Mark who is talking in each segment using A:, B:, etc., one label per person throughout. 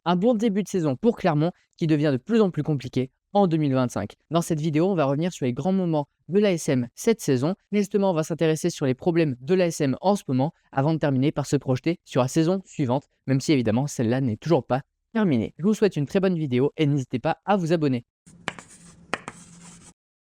A: Un bon début de saison pour Clermont qui devient de plus en plus compliqué en 2025. Dans cette vidéo, on va revenir sur les grands moments de l'ASM cette saison. Mais justement, on va s'intéresser sur les problèmes de l'ASM en ce moment avant de terminer par se projeter sur la saison suivante, même si évidemment celle-là n'est toujours pas terminée. Je vous souhaite une très bonne vidéo et n'hésitez pas à vous abonner.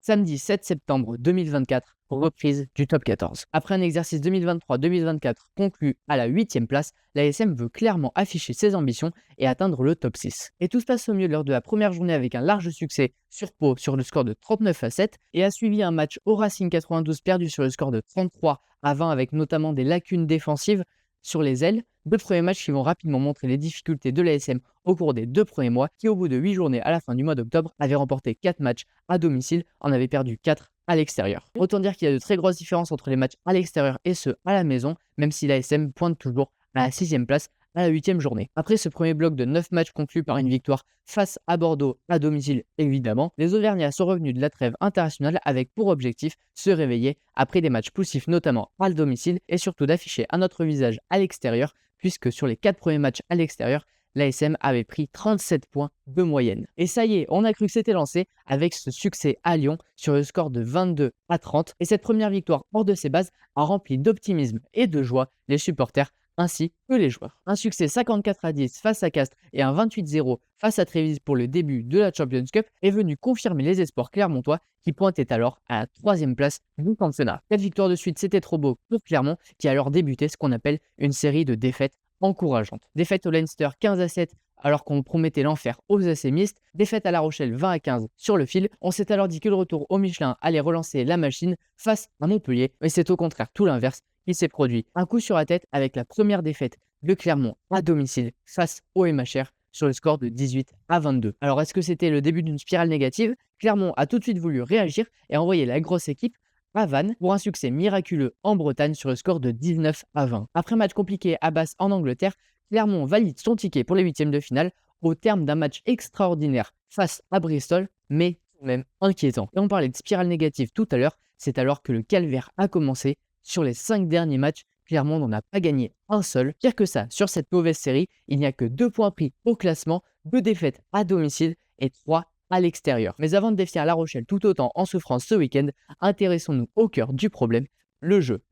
A: Samedi 7 septembre 2024, reprise du top 14. Après un exercice 2023-2024 conclu à la 8e place, l'ASM veut clairement afficher ses ambitions et atteindre le top 6. Et tout se passe au mieux lors de la première journée avec un large succès sur Pau sur le score de 39-7 et a suivi un match au Racing 92 perdu sur le score de 33-20 avec notamment des lacunes défensives sur les ailes. Deux premiers matchs qui vont rapidement montrer les difficultés de l'ASM au cours des 2 premiers mois, qui au bout de 8 journées à la fin du mois d'octobre avait remporté 4 matchs à domicile, en avait perdu 4 à l'extérieur. Autant dire qu'il y a de très grosses différences entre les matchs à l'extérieur et ceux à la maison, même si l'ASM pointe toujours à la 6e place à la 8e journée. Après ce premier bloc de 9 matchs conclus par une victoire face à Bordeaux à domicile évidemment, les Auvergnats sont revenus de la trêve internationale avec pour objectif se réveiller après des matchs poussifs notamment à domicile et surtout d'afficher un autre visage à l'extérieur puisque sur les 4 premiers matchs à l'extérieur, l'ASM avait pris 37 points de moyenne. Et ça y est, on a cru que c'était lancé avec ce succès à Lyon sur le score de 22-30 et cette première victoire hors de ses bases a rempli d'optimisme et de joie les supporters ainsi que les joueurs. Un succès 54-10 face à Castres et un 28-0 face à Trévise pour le début de la Champions Cup est venu confirmer les espoirs clermontois qui pointaient alors à la 3e place du championnat. 4 victoires de suite, c'était trop beau pour Clermont qui a alors débuté ce qu'on appelle une série de défaites encourageantes. Défaite au Leinster 15-7 alors qu'on promettait l'enfer aux assémistes, défaite à La Rochelle 20-15 sur le fil. On s'est alors dit que le retour au Michelin allait relancer la machine face à Montpellier, mais c'est au contraire tout l'inverse qui s'est produit. Un coup sur la tête avec la première défaite de Clermont à domicile face au MHR sur le score de 18-22. Alors est-ce que c'était le début d'une spirale négative? Clermont a tout de suite voulu réagir et envoyer la grosse équipe à Vannes pour un succès miraculeux en Bretagne sur le score de 19-20. Après un match compliqué à Bath en Angleterre, Clermont valide son ticket pour les 8e de finale au terme d'un match extraordinaire face à Bristol, mais tout de même inquiétant. Et on parlait de spirale négative tout à l'heure, c'est alors que le calvaire a commencé. Sur les 5 derniers matchs, Clermont n'en a pas gagné un seul. Pire que ça, sur cette mauvaise série, il n'y a que 2 points pris au classement, 2 défaites à domicile et 3 à l'extérieur. Mais avant de défier La Rochelle tout autant en souffrance ce week-end, intéressons-nous au cœur du problème, le jeu.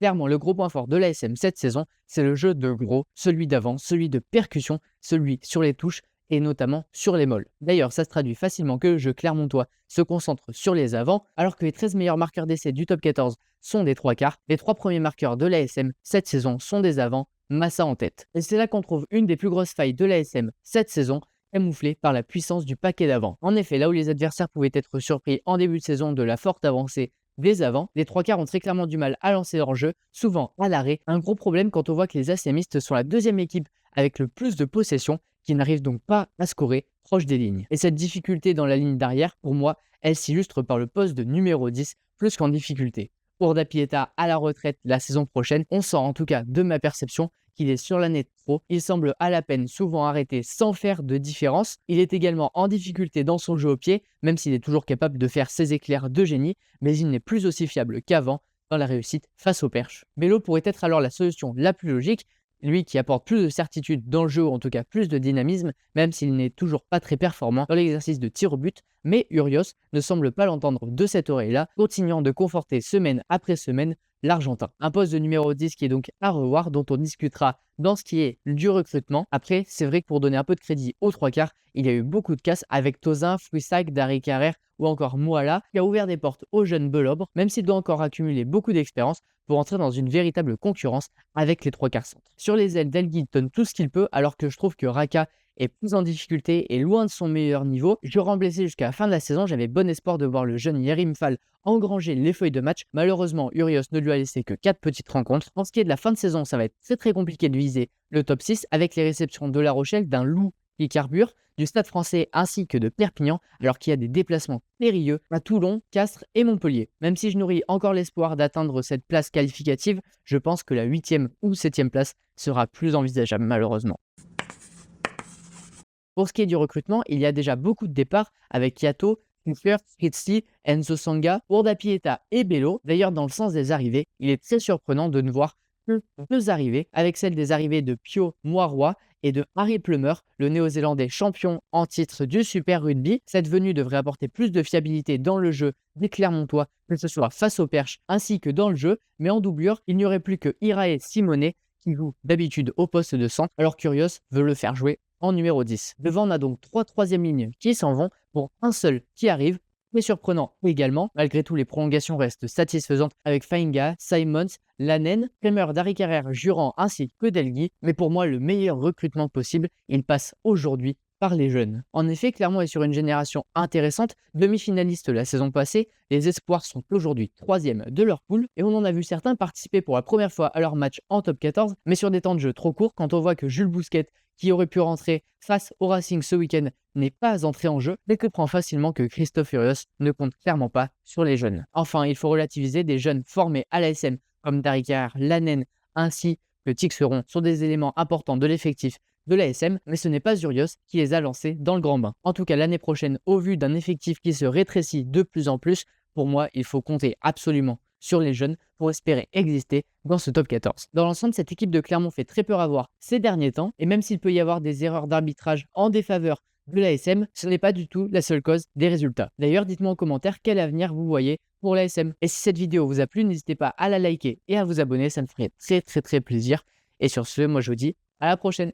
A: Clairement, le gros point fort de l'ASM cette saison, c'est le jeu de gros, celui d'avant, celui de percussion, celui sur les touches et notamment sur les molles. D'ailleurs, ça se traduit facilement que le jeu clermontois se concentre sur les avants, alors que les 13 meilleurs marqueurs d'essai du top 14 sont des 3/4. Les 3 premiers marqueurs de l'ASM cette saison sont des avants, Massa en tête. Et c'est là qu'on trouve une des plus grosses failles de l'ASM cette saison, camouflée par la puissance du paquet d'avant. En effet, là où les adversaires pouvaient être surpris en début de saison de la forte avancée des avants, les 3/4 ont très clairement du mal à lancer leur jeu, souvent à l'arrêt. Un gros problème quand on voit que les ACMistes sont la 2e équipe avec le plus de possession, qui n'arrive donc pas à scorer proche des lignes. Et cette difficulté dans la ligne d'arrière, pour moi, elle s'illustre par le poste de numéro 10 plus qu'en difficulté. Urda Pieta à la retraite la saison prochaine, on sent en tout cas de ma perception qu'il est sur l'année de trop. Il semble à la peine souvent arrêté sans faire de différence. Il est également en difficulté dans son jeu au pied, même s'il est toujours capable de faire ses éclairs de génie, mais il n'est plus aussi fiable qu'avant dans la réussite face aux perches. Bello pourrait être alors la solution la plus logique, lui qui apporte plus de certitude dans le jeu, ou en tout cas plus de dynamisme, même s'il n'est toujours pas très performant dans l'exercice de tir au but, mais Urios ne semble pas l'entendre de cette oreille-là, continuant de conforter semaine après semaine l'Argentin. Un poste de numéro 10 qui est donc à revoir, dont on discutera dans ce qui est du recrutement. Après, c'est vrai que pour donner un peu de crédit aux 3/4, il y a eu beaucoup de casses avec Tozin, Fruissac, Dari Carrère ou encore Moala, qui a ouvert des portes aux jeunes Belobres, même s'il doit encore accumuler beaucoup d'expérience pour entrer dans une véritable concurrence avec les 3/4 centres. Sur les ailes, Delguy donne tout ce qu'il peut, alors que je trouve que Raka est plus en difficulté et loin de son meilleur niveau. Durant blessé jusqu'à la fin de la saison, j'avais bon espoir de voir le jeune Yerim Fall engranger les feuilles de match. Malheureusement, Urios ne lui a laissé que 4 petites rencontres. En ce qui est de la fin de saison, ça va être très compliqué de viser le top 6 avec les réceptions de La Rochelle, d'un Loup qui carbure, du Stade Français ainsi que de Perpignan, alors qu'il y a des déplacements périlleux à Toulon, Castres et Montpellier. Même si je nourris encore l'espoir d'atteindre cette place qualificative, je pense que la 8e ou 7e place sera plus envisageable malheureusement. Pour ce qui est du recrutement, il y a déjà beaucoup de départs avec Yato, Kuffer, Fritzi, Enzo Sanga, Urda Pieta et Bello. D'ailleurs, dans le sens des arrivées, il est très surprenant de ne voir que 2 arrivées, avec celle des arrivées de Pio Moiroy et de Harry Plummer, le néo-zélandais champion en titre du Super Rugby. Cette venue devrait apporter plus de fiabilité dans le jeu des Clermontois, que ce soit face aux perches ainsi que dans le jeu, mais en doublure, il n'y aurait plus que Irae Simone qui joue d'habitude au poste de centre, alors Kyrgios veut le faire jouer en numéro 10. Devant, on a donc 3 troisième lignes qui s'en vont pour un seul qui arrive. Mais surprenant également, malgré tout, les prolongations restent satisfaisantes avec Fainga, Simons, Lanen, Kremer, Dari Carrère, Jurand ainsi que Delgui. Mais pour moi, le meilleur recrutement possible, il passe aujourd'hui par les jeunes. En effet, Clermont est sur une génération intéressante, demi-finaliste la saison passée, les espoirs sont aujourd'hui 3e de leur poule et on en a vu certains participer pour la première fois à leur match en top 14, mais sur des temps de jeu trop courts quand on voit que Jules Bousquet, qui aurait pu rentrer face au Racing ce week-end, n'est pas entré en jeu, mais comprend facilement que Christophe Furios ne compte clairement pas sur les jeunes. Enfin, il faut relativiser des jeunes formés à l'ASM comme Darikar, Lanen ainsi que Tixeron sont des éléments importants de l'effectif de l'ASM, mais ce n'est pas Urios qui les a lancés dans le grand bain. En tout cas, l'année prochaine, au vu d'un effectif qui se rétrécit de plus en plus, pour moi, il faut compter absolument sur les jeunes pour espérer exister dans ce top 14. Dans l'ensemble, cette équipe de Clermont fait très peur à voir ces derniers temps, et même s'il peut y avoir des erreurs d'arbitrage en défaveur de l'ASM, ce n'est pas du tout la seule cause des résultats. D'ailleurs, dites-moi en commentaire quel avenir vous voyez pour l'ASM. Et si cette vidéo vous a plu, n'hésitez pas à la liker et à vous abonner, ça me ferait très plaisir. Et sur ce, moi je vous dis à la prochaine.